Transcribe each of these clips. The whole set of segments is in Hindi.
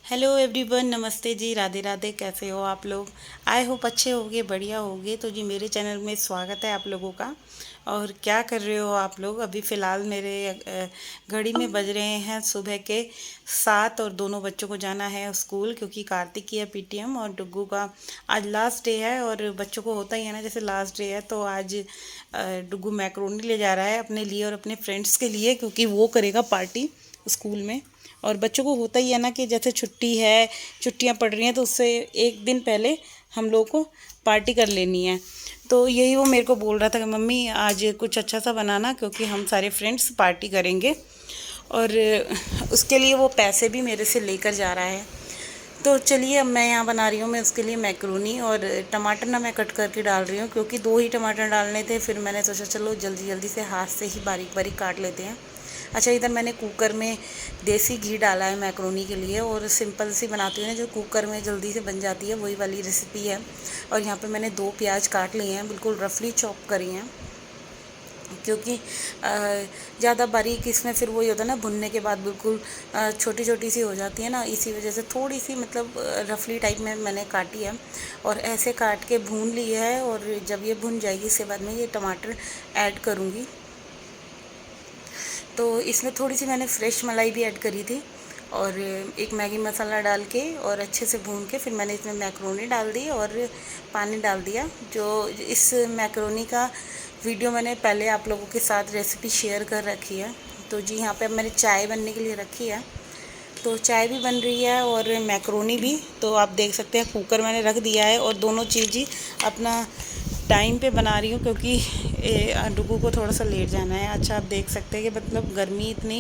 हेलो एवरीवन, नमस्ते जी, राधे राधे। कैसे हो आप लोग? आई होप अच्छे होगे, बढ़िया होगे। तो जी मेरे चैनल में स्वागत है आप लोगों का। और क्या कर रहे हो आप लोग? अभी फ़िलहाल मेरे घड़ी में बज रहे हैं सुबह के 7 और दोनों बच्चों को जाना है स्कूल, क्योंकि कार्तिक की है पीटीएम और डुग्गू का आज लास्ट डे है। और बच्चों को होता ही है ना, जैसे लास्ट डे है तो आज डुग्गू मैक्रोनी ले जा रहा है अपने लिए और अपने फ्रेंड्स के लिए, क्योंकि वो करेगा पार्टी स्कूल में। और बच्चों को होता ही है ना कि जैसे छुट्टी है, छुट्टियां पड़ रही हैं, तो उससे एक दिन पहले हम लोग को पार्टी कर लेनी है। तो यही वो मेरे को बोल रहा था कि मम्मी आज कुछ अच्छा सा बनाना, क्योंकि हम सारे फ्रेंड्स पार्टी करेंगे। और उसके लिए वो पैसे भी मेरे से लेकर जा रहा है। तो चलिए, अब मैं यहाँ बना रही हूँ मैं उसके लिए मैक्रोनी। और टमाटर ना मैं कट करके डाल रही हूँ, क्योंकि 2 ही टमाटर डालने थे। फिर मैंने सोचा चलो जल्दी जल्दी से हाथ से ही बारीक बारीक काट लेते हैं। अच्छा, इधर मैंने कुकर में देसी घी डाला है मैक्रोनी के लिए, और सिंपल सी बनाती हूँ ना जो कुकर में जल्दी से बन जाती है, वही वाली रेसिपी है। और यहाँ पे मैंने 2 प्याज काट लिए हैं, बिल्कुल रफली चॉप करी हैं, क्योंकि ज़्यादा बारीक इसमें फिर वही होता है ना, भुनने के बाद बिल्कुल छोटी छोटी सी हो जाती है ना, इसी वजह से थोड़ी सी मतलब रफली टाइप में मैंने काटी है। और ऐसे काट के भून ली है। और जब ये भुन जाएगी इसके बाद में ये टमाटर ऐड करूँगी। तो इसमें थोड़ी सी मैंने फ्रेश मलाई भी ऐड करी थी, और एक मैगी मसाला डाल के और अच्छे से भून के फिर मैंने इसमें मैक्रोनी डाल दी और पानी डाल दिया। जो इस मैक्रोनी का वीडियो मैंने पहले आप लोगों के साथ रेसिपी शेयर कर रखी है। तो जी यहाँ पे अब मैंने चाय बनने के लिए रखी है। तो चाय भी बन रही है और मैक्रोनी भी। तो आप देख सकते हैं कुकर मैंने रख दिया है, और दोनों चीज़ ही अपना टाइम पे बना रही हूँ, क्योंकि डुगू को थोड़ा सा लेट जाना है। अच्छा, आप देख सकते हैं कि मतलब गर्मी इतनी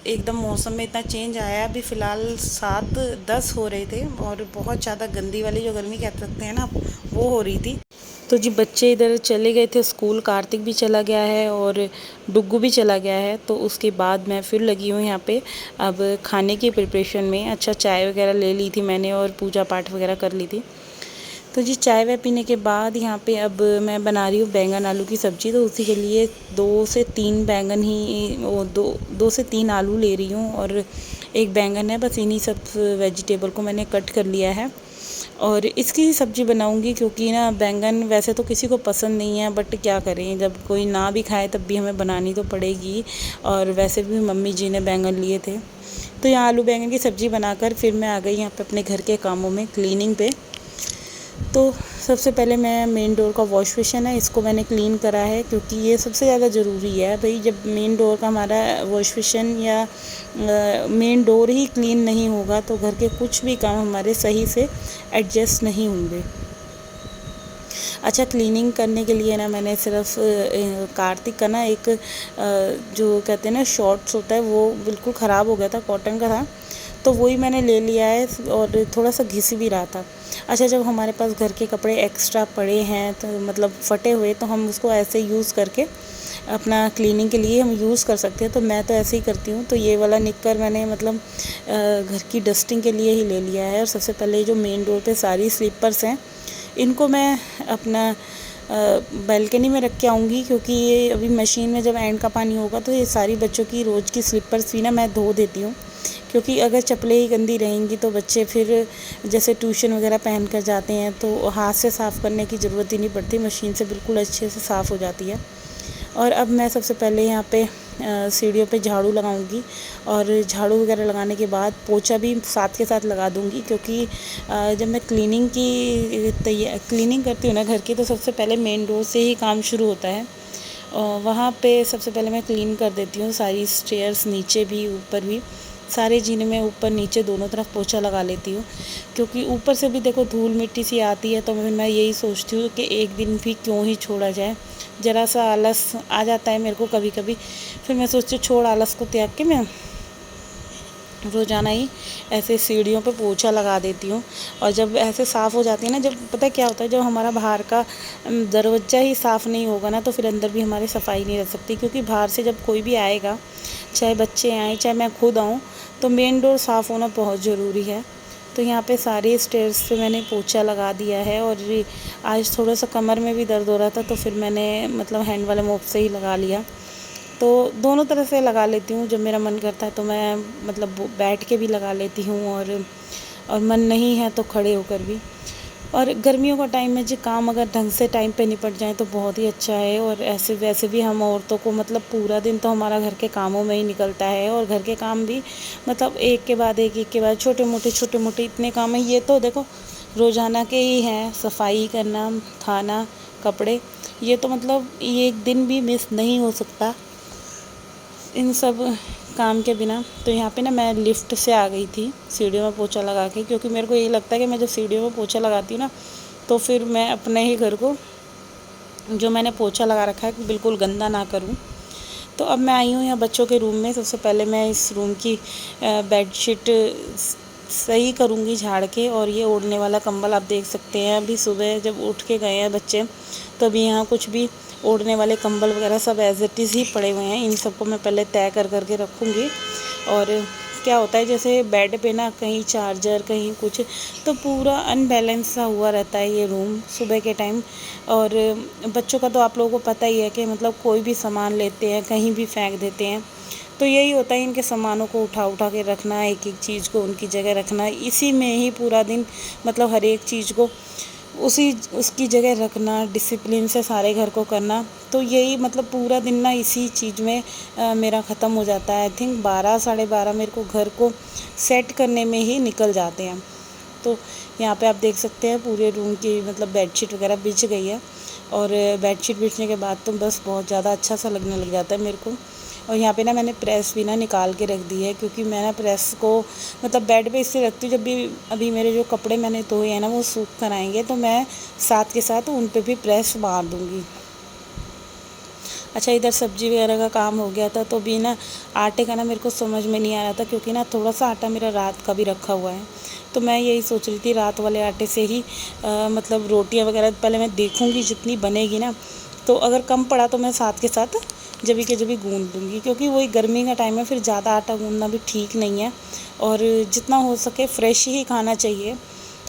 एकदम मौसम में इतना चेंज आया है। अभी फ़िलहाल 7-10 हो रहे थे, और बहुत ज़्यादा गंदी वाली जो गर्मी कह सकते हैं ना, वो हो रही थी। तो जी बच्चे इधर चले गए थे स्कूल, कार्तिक भी चला गया है और डुग्गू भी चला गया है। तो उसके बाद मैं फिर लगी हूँ यहाँ पे अब खाने की प्रिपरेशन में। अच्छा, चाय वगैरह ले ली थी मैंने और पूजा पाठ वगैरह कर ली थी। तो जी चाय वाय पीने के बाद यहाँ पे अब मैं बना रही हूँ बैंगन आलू की सब्ज़ी। तो उसी के लिए 2 से 3 बैंगन ही, वो 2 से 3 आलू ले रही हूँ, और एक बैंगन है। बस इन्हीं सब वेजिटेबल को मैंने कट कर लिया है और इसकी सब्ज़ी बनाऊंगी, क्योंकि ना बैंगन वैसे तो किसी को पसंद नहीं है, बट क्या करें, जब कोई ना भी खाए तब भी हमें बनानी तो पड़ेगी। और वैसे भी मम्मी जी ने बैंगन लिए थे। तो यहाँ आलू बैंगन की सब्ज़ी बनाकर फिर मैं आ गई यहाँ पे अपने घर के कामों में, क्लीनिंग पे। तो सबसे पहले मैं मेन डोर का वॉश बेसिन है, इसको मैंने क्लीन करा है, क्योंकि ये सबसे ज़्यादा ज़रूरी है भाई। जब मेन डोर का हमारा वॉश बेसिन या मेन डोर ही क्लीन नहीं होगा तो घर के कुछ भी काम हमारे सही से एडजस्ट नहीं होंगे। अच्छा, क्लीनिंग करने के लिए ना मैंने सिर्फ कार्तिक का ना एक जो कहते हैं ना शॉर्ट्स होता है, वो बिल्कुल ख़राब हो गया था, कॉटन का था। तो वही मैंने ले लिया है, और थोड़ा सा घिस भी रहा था। अच्छा, जब हमारे पास घर के कपड़े एक्स्ट्रा पड़े हैं तो मतलब फटे हुए, तो हम उसको ऐसे यूज़ करके अपना क्लीनिंग के लिए हम यूज़ कर सकते हैं। तो मैं तो ऐसे ही करती हूँ। तो ये वाला निक्कर मैंने मतलब घर की डस्टिंग के लिए ही ले लिया है। और सबसे पहले जो मेन डोर पे सारी स्लीपर्स हैं, इनको मैं अपना बालकनी में रख के आऊँगी, क्योंकि ये अभी मशीन में जब एंड का पानी होगा तो ये सारी बच्चों की रोज़ की स्लीपर्स भी ना मैं धो देती हूँ। क्योंकि अगर चप्पलें ही गंदी रहेंगी तो बच्चे फिर जैसे ट्यूशन वगैरह पहन कर जाते हैं तो हाथ से साफ़ करने की ज़रूरत ही नहीं पड़ती, मशीन से बिल्कुल अच्छे से साफ़ हो जाती है। और अब मैं सबसे पहले यहाँ पे सीढ़ियों पे झाड़ू लगाऊंगी, और झाड़ू वगैरह लगाने के बाद पोछा भी साथ के साथ लगा दूंगी, क्योंकि जब मैं क्लीनिंग करती हूँ ना घर की, तो सबसे पहले मेन डोर से ही काम शुरू होता है। वहाँ पे सबसे पहले मैं क्लीन कर देती हूँ सारी स्टेयर्स, नीचे भी ऊपर भी, सारे जीने में ऊपर नीचे दोनों तरफ पोछा लगा लेती हूँ। क्योंकि ऊपर से भी देखो धूल मिट्टी सी आती है, तो मैं यही सोचती हूँ कि एक दिन भी क्यों ही छोड़ा जाए। ज़रा सा आलस आ जाता है मेरे को कभी कभी, फिर मैं सोचती हूँ छोड़ आलस को त्याग के मैं रोज़ाना ही ऐसे सीढ़ियों पे पोछा लगा देती हूँ। और जब ऐसे साफ़ हो जाती है ना, जब पता है क्या होता है, जब हमारा बाहर का दरवाज़ा ही साफ़ नहीं होगा ना, तो फिर अंदर भी हमारी सफाई नहीं रह सकती। क्योंकि बाहर से जब कोई भी आएगा, चाहे बच्चे आएँ चाहे मैं खुद आऊँ, तो मेन डोर साफ़ होना बहुत ज़रूरी है। तो यहाँ पे सारे स्टेयर्स पे मैंने पोछा लगा दिया है। और आज थोड़ा सा कमर में भी दर्द हो रहा था, तो फिर मैंने मतलब हैंड वाले मोप से ही लगा लिया। तो दोनों तरह से लगा लेती हूँ। जब मेरा मन करता है तो मैं मतलब बैठ के भी लगा लेती हूँ, और मन नहीं है तो खड़े होकर भी। और गर्मियों का टाइम में जो काम अगर ढंग से टाइम पे निपट जाए तो बहुत ही अच्छा है। और ऐसे वैसे भी हम औरतों को मतलब पूरा दिन तो हमारा घर के कामों में ही निकलता है, और घर के काम भी मतलब एक के बाद एक के बाद छोटे मोटे इतने काम हैं। ये तो देखो रोज़ाना के ही हैं, सफाई करना, खाना, कपड़े, ये तो मतलब ये एक दिन भी मिस नहीं हो सकता इन सब काम के बिना। तो यहाँ पे ना मैं लिफ्ट से आ गई थी सीढ़ियों में पोछा लगा के, क्योंकि मेरे को यही लगता है कि मैं जब सीढ़ियों में पोछा लगाती हूँ ना तो फिर मैं अपने ही घर को जो मैंने पोछा लगा रखा है बिल्कुल गंदा ना करूँ। तो अब मैं आई हूँ यहाँ बच्चों के रूम में। सबसे पहले मैं इस रूम की बेडशीट सही करूँगी झाड़ के। और ये ओढ़ने वाला कंबल आप देख सकते हैं, अभी सुबह जब उठ के गए हैं बच्चे तो अभी यहाँ कुछ भी ओढ़ने वाले कंबल वगैरह सब एज इट इज़ ही पड़े हुए हैं। इन सबको मैं पहले तय कर करके रखूँगी। और क्या होता है जैसे बेड पे ना कहीं चार्जर कहीं कुछ, तो पूरा अनबैलेंस सा हुआ रहता है ये रूम सुबह के टाइम। और बच्चों का तो आप लोगों को पता ही है कि मतलब कोई भी सामान लेते हैं कहीं भी फेंक देते हैं। तो यही होता है, इनके सामानों को उठा उठा के रखना, एक एक चीज़ को उनकी जगह रखना, इसी में ही पूरा दिन मतलब हर एक चीज़ को उसकी जगह रखना, डिसिप्लिन से सारे घर को करना। तो यही मतलब पूरा दिन ना इसी चीज़ में मेरा ख़त्म हो जाता है। आई थिंक 12 साढ़े 12 मेरे को घर को सेट करने में ही निकल जाते हैं। तो यहाँ पे आप देख सकते हैं पूरे रूम की मतलब बेडशीट वगैरह बिछ गई है। और बेडशीट बिछने के बाद तो बस बहुत ज़्यादा अच्छा सा लगने लग जाता है मेरे को। और यहाँ पे ना मैंने प्रेस भी ना निकाल के रख दी है, क्योंकि मैं ना प्रेस को मतलब बेड पे इसलिए रखती हूँ, जब भी अभी मेरे जो कपड़े मैंने धोए हैं ना वो सूख कर आएंगे तो मैं साथ के साथ उन पे भी प्रेस मार दूँगी। अच्छा, इधर सब्ज़ी वगैरह का काम हो गया था तो भी ना आटे का ना मेरे को समझ में नहीं आ रहा था, क्योंकि ना थोड़ा सा आटा मेरा रात का भी रखा हुआ है। तो मैं यही सोच रही थी रात वाले आटे से ही मतलब रोटियां वगैरह पहले मैं देखूंगी जितनी बनेगी ना, तो अगर कम पड़ा तो मैं साथ के साथ जभी के जभी गूंद दूँगी, क्योंकि वही गर्मी का टाइम है, फिर ज़्यादा आटा गूंदना भी ठीक नहीं है। और जितना हो सके फ्रेश ही खाना चाहिए।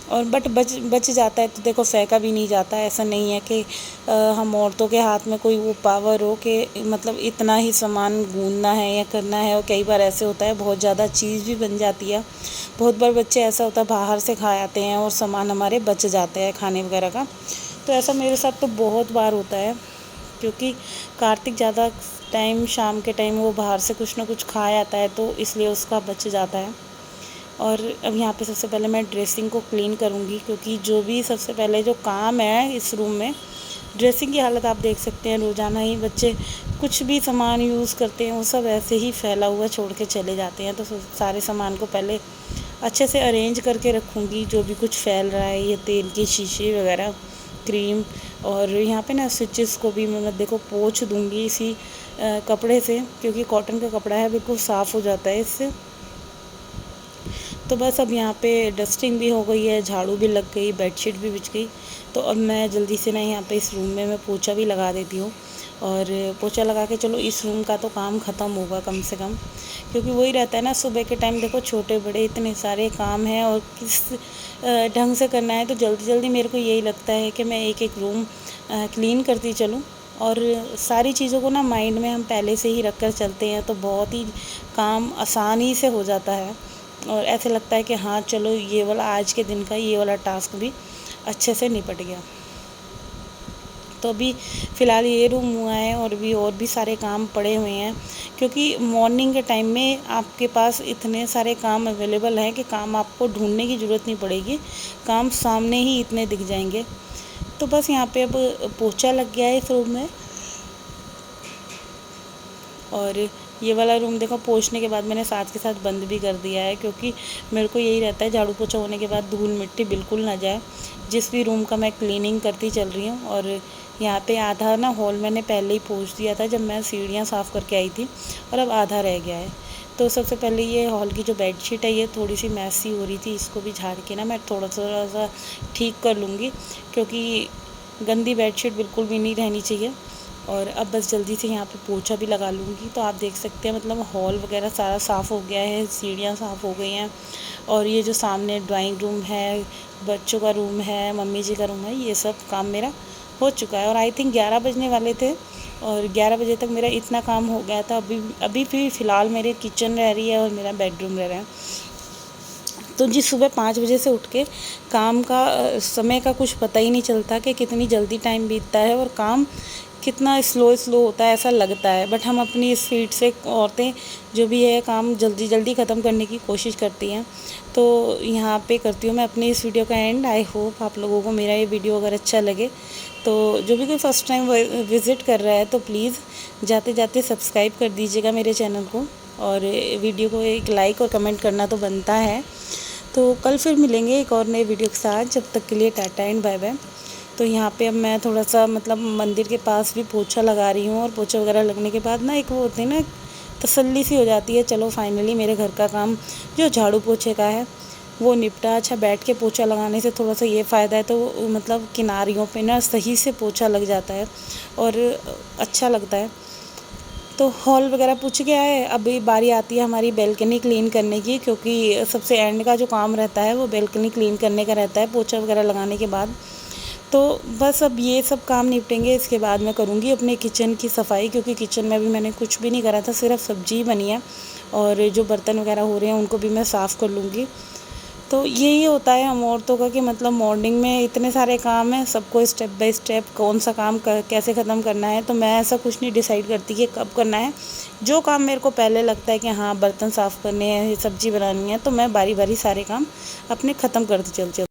और बच जाता है तो देखो फेंका भी नहीं जाता है। ऐसा नहीं है कि हम औरतों के हाथ में कोई वो पावर हो कि मतलब इतना ही सामान गूंदना है या करना है। और कई बार ऐसे होता है बहुत ज़्यादा चीज़ भी बन जाती है। बहुत बार बच्चे ऐसा होता है बाहर से खा आते हैं और सामान हमारे बच जाते हैं खाने वगैरह का। तो ऐसा मेरे साथ तो बहुत बार होता है, क्योंकि कार्तिक ज़्यादा टाइम शाम के टाइम वो बाहर से कुछ ना कुछ खा आता है, तो इसलिए उसका बच जाता है। और अब यहाँ पे सबसे पहले मैं ड्रेसिंग को क्लीन करूँगी, क्योंकि जो भी सबसे पहले जो काम है इस रूम में, ड्रेसिंग की हालत आप देख सकते हैं। रोज़ाना ही बच्चे कुछ भी सामान यूज़ करते हैं वो सब ऐसे ही फैला हुआ छोड़ के चले जाते हैं। तो सारे सामान को पहले अच्छे से अरेंज करके रखूँगी, जो भी कुछ फैल रहा है, ये तेल की शीशी वगैरह, क्रीम। और यहाँ पे ना स्विचेस को भी मैं देखो पोंछ दूँगी इसी कपड़े से, क्योंकि कॉटन का कपड़ा है, बिल्कुल साफ़ हो जाता है इससे। तो बस अब यहाँ पे डस्टिंग भी हो गई है, झाड़ू भी लग गई, बेडशीट भी बिछ गई। तो अब मैं जल्दी से ना यहाँ पे इस रूम में मैं पोछा भी लगा देती हूँ। और पोछा लगा के चलो इस रूम का तो काम ख़त्म होगा कम से कम, क्योंकि वही रहता है ना सुबह के टाइम देखो छोटे बड़े इतने सारे काम हैं और किस ढंग से करना है। तो जल्दी जल्दी मेरे को यही लगता है कि मैं एक एक रूम क्लीन करती चलूँ। और सारी चीज़ों को ना माइंड में हम पहले से ही रख कर चलते हैं तो बहुत ही काम आसानी से हो जाता है। और ऐसे लगता है कि हाँ चलो ये वाला आज के दिन का ये वाला टास्क भी अच्छे से निपट गया। तो अभी फ़िलहाल ये रूम हुआ है, और भी सारे काम पड़े हुए हैं, क्योंकि मॉर्निंग के टाइम में आपके पास इतने सारे काम अवेलेबल हैं कि काम आपको ढूंढने की ज़रूरत नहीं पड़ेगी, काम सामने ही इतने दिख जाएंगे। तो बस यहाँ पे अब पोछा लग गया है इस रूम में। और ये वाला रूम देखो पोंछने के बाद मैंने साथ के साथ बंद भी कर दिया है, क्योंकि मेरे को यही रहता है झाड़ू पोछा होने के बाद धूल मिट्टी बिल्कुल ना जाए, जिस भी रूम का मैं क्लीनिंग करती चल रही हूँ। और यहाँ पे आधा ना हॉल मैंने पहले ही पोंछ दिया था जब मैं सीढ़ियाँ साफ़ करके आई थी, और अब आधा रह गया है। तो सबसे पहले ये हॉल की जो बेडशीट है ये थोड़ी सी मैसी हो रही थी, इसको भी झाड़ के ना मैं थोड़ा सा ठीक कर लूँगी, क्योंकि गंदी बेडशीट बिल्कुल भी नहीं रहनी चाहिए। और अब बस जल्दी से यहाँ पे पोछा भी लगा लूँगी। तो आप देख सकते हैं मतलब हॉल वगैरह सारा साफ़ हो गया है, सीढ़ियाँ साफ़ हो गई हैं। और ये जो सामने ड्राइंग रूम है, बच्चों का रूम है, मम्मी जी का रूम है, ये सब काम मेरा हो चुका है। और आई थिंक 11 बजने वाले थे और 11 बजे तक मेरा इतना काम हो गया था। अभी भी फ़िलहाल मेरे किचन रह रही है और मेरा बेडरूम रह रहा है। तो जी सुबह 5 बजे से उठ के काम का समय का कुछ पता ही नहीं चलता कि कितनी जल्दी टाइम बीतता है और काम कितना स्लो होता है, ऐसा लगता है। बट हम अपनी स्पीड से औरतें जो भी है काम जल्दी जल्दी ख़त्म करने की कोशिश करती हैं। तो यहाँ पे करती हूँ मैं अपनी इस वीडियो का एंड। आई होप आप लोगों को मेरा ये वीडियो अगर अच्छा लगे तो जो भी कोई फ़र्स्ट टाइम विज़िट कर रहा है तो प्लीज़ जाते जाते सब्सक्राइब कर दीजिएगा मेरे चैनल को, और वीडियो को एक लाइक और कमेंट करना तो बनता है। तो कल फिर मिलेंगे एक और नए वीडियो के साथ। जब तक के लिए टाटा एंड बाय बाय। तो यहाँ पे अब मैं थोड़ा सा मतलब मंदिर के पास भी पोछा लगा रही हूँ, और पोछा वगैरह लगने के बाद ना एक वो होती है ना, तसल्ली सी हो जाती है, चलो फाइनली मेरे घर का काम जो झाड़ू पोछे का है वो निपटा। अच्छा, बैठ के पोछा लगाने से थोड़ा सा ये फ़ायदा है, तो मतलब किनारियों पे ना सही से पोछा लग जाता है और अच्छा लगता है। तो हॉल वगैरह पूछ के आए। अभी बारी आती है हमारी बेल्कनी क्लीन करने की, क्योंकि सबसे एंड का जो काम रहता है वो बेल्कनी क्लीन करने का रहता है पोछा वगैरह लगाने के बाद। तो बस अब ये सब काम निपटेंगे, इसके बाद मैं करूँगी अपने किचन की सफाई, क्योंकि किचन में भी मैंने कुछ भी नहीं करा था, सिर्फ सब्जी बनी है और जो बर्तन वगैरह हो रहे हैं उनको भी मैं साफ़ कर लूँगी। तो यही होता है हम औरतों का कि मतलब मॉर्निंग में इतने सारे काम हैं, सबको स्टेप बाय स्टेप कौन सा काम कैसे ख़त्म करना है। तो मैं ऐसा कुछ नहीं डिसाइड करती कि कब करना है। जो काम मेरे को पहले लगता है कि हाँ बर्तन साफ़ करने हैं, सब्ज़ी बनानी है, तो मैं बारी बारी सारे काम अपने ख़त्म करती चलती हूँ।